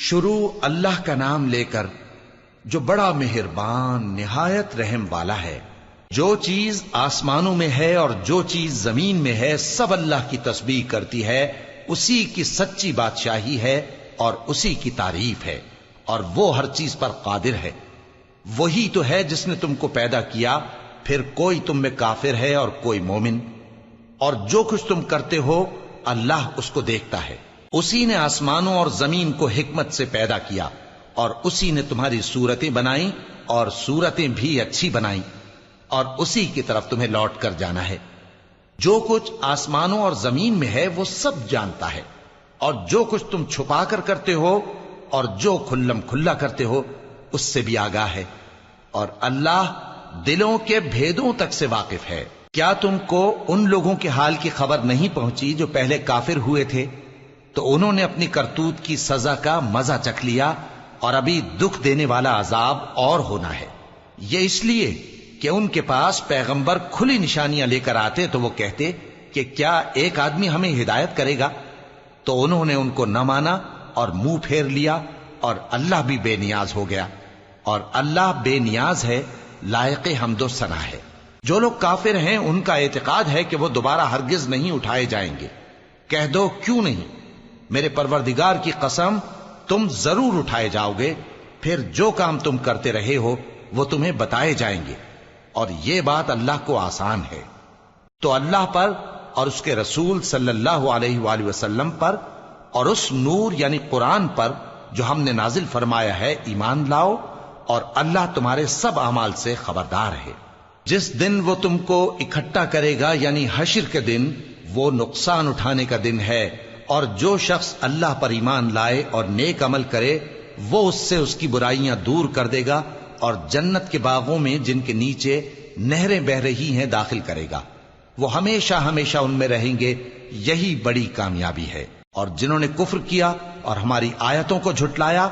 شروع اللہ کا نام لے کر جو بڑا مہربان نہایت رحم والا ہے۔ جو چیز آسمانوں میں ہے اور جو چیز زمین میں ہے سب اللہ کی تسبیح کرتی ہے، اسی کی سچی بادشاہی ہے اور اسی کی تعریف ہے، اور وہ ہر چیز پر قادر ہے۔ وہی تو ہے جس نے تم کو پیدا کیا، پھر کوئی تم میں کافر ہے اور کوئی مومن، اور جو کچھ تم کرتے ہو اللہ اس کو دیکھتا ہے۔ اسی نے آسمانوں اور زمین کو حکمت سے پیدا کیا، اور اسی نے تمہاری صورتیں بنائیں اور صورتیں بھی اچھی بنائیں، اور اسی کی طرف تمہیں لوٹ کر جانا ہے۔ جو کچھ آسمانوں اور زمین میں ہے وہ سب جانتا ہے، اور جو کچھ تم چھپا کر کرتے ہو اور جو کھلم کھلا کرتے ہو اس سے بھی آگاہ ہے، اور اللہ دلوں کے بھیدوں تک سے واقف ہے۔ کیا تم کو ان لوگوں کے حال کی خبر نہیں پہنچی جو پہلے کافر ہوئے تھے؟ تو انہوں نے اپنی کرتوت کی سزا کا مزہ چکھ لیا، اور ابھی دکھ دینے والا عذاب اور ہونا ہے۔ یہ اس لیے کہ ان کے پاس پیغمبر کھلی نشانیاں لے کر آتے تو وہ کہتے کہ کیا ایک آدمی ہمیں ہدایت کرے گا؟ تو انہوں نے ان کو نہ مانا اور منہ پھیر لیا، اور اللہ بھی بے نیاز ہو گیا، اور اللہ بے نیاز ہے، لائق حمد و ثنا ہے۔ جو لوگ کافر ہیں ان کا اعتقاد ہے کہ وہ دوبارہ ہرگز نہیں اٹھائے جائیں گے۔ کہہ دو کیوں نہیں؟ میرے پروردگار کی قسم تم ضرور اٹھائے جاؤ گے، پھر جو کام تم کرتے رہے ہو وہ تمہیں بتائے جائیں گے، اور یہ بات اللہ کو آسان ہے۔ تو اللہ پر اور اس کے رسول صلی اللہ علیہ وآلہ وسلم پر اور اس نور یعنی قرآن پر جو ہم نے نازل فرمایا ہے ایمان لاؤ، اور اللہ تمہارے سب اعمال سے خبردار ہے۔ جس دن وہ تم کو اکٹھا کرے گا یعنی حشر کے دن، وہ نقصان اٹھانے کا دن ہے، اور جو شخص اللہ پر ایمان لائے اور نیک عمل کرے وہ اس سے اس کی برائیاں دور کر دے گا، اور جنت کے باغوں میں جن کے نیچے نہریں بہ رہی ہیں داخل کرے گا۔ وہ ہمیشہ ہمیشہ ان میں رہیں گے، یہی بڑی کامیابی ہے۔ اور جنہوں نے کفر کیا اور ہماری آیتوں کو جھٹلایا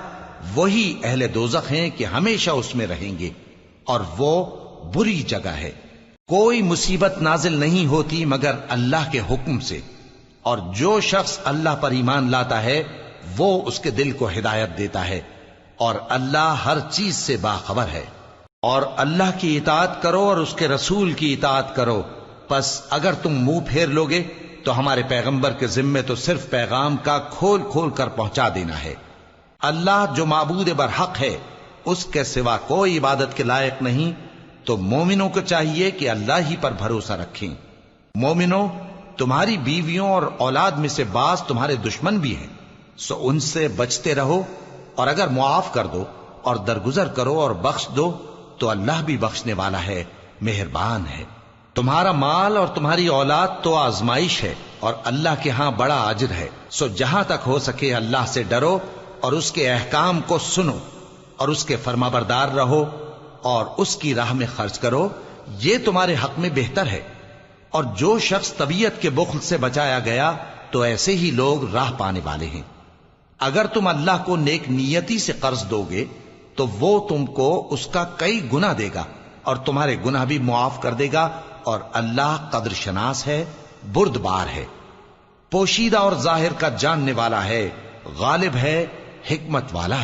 وہی اہل دوزخ ہیں کہ ہمیشہ اس میں رہیں گے، اور وہ بری جگہ ہے۔ کوئی مصیبت نازل نہیں ہوتی مگر اللہ کے حکم سے، اور جو شخص اللہ پر ایمان لاتا ہے وہ اس کے دل کو ہدایت دیتا ہے، اور اللہ ہر چیز سے باخبر ہے۔ اور اللہ کی اطاعت کرو اور اس کے رسول کی اطاعت کرو، پس اگر تم منہ پھیر لوگے تو ہمارے پیغمبر کے ذمے تو صرف پیغام کا کھول کھول کر پہنچا دینا ہے۔ اللہ جو معبود برحق ہے اس کے سوا کوئی عبادت کے لائق نہیں، تو مومنوں کو چاہیے کہ اللہ ہی پر بھروسہ رکھیں۔ مومنوں، تمہاری بیویوں اور اولاد میں سے بعض تمہارے دشمن بھی ہیں، سو ان سے بچتے رہو، اور اگر معاف کر دو اور درگزر کرو اور بخش دو تو اللہ بھی بخشنے والا ہے، مہربان ہے۔ تمہارا مال اور تمہاری اولاد تو آزمائش ہے، اور اللہ کے ہاں بڑا اجر ہے، سو جہاں تک ہو سکے اللہ سے ڈرو اور اس کے احکام کو سنو، اور اس کے فرمانبردار رہو، اور اس کی راہ میں خرچ کرو، یہ تمہارے حق میں بہتر ہے۔ اور جو شخص طبیعت کے بخل سے بچایا گیا تو ایسے ہی لوگ راہ پانے والے ہیں۔ اگر تم اللہ کو نیک نیتی سے قرض دو گے تو وہ تم کو اس کا کئی گنا دے گا، اور تمہارے گناہ بھی معاف کر دے گا، اور اللہ قدر شناس ہے، بردبار ہے، پوشیدہ اور ظاہر کا جاننے والا ہے، غالب ہے، حکمت والا ہے۔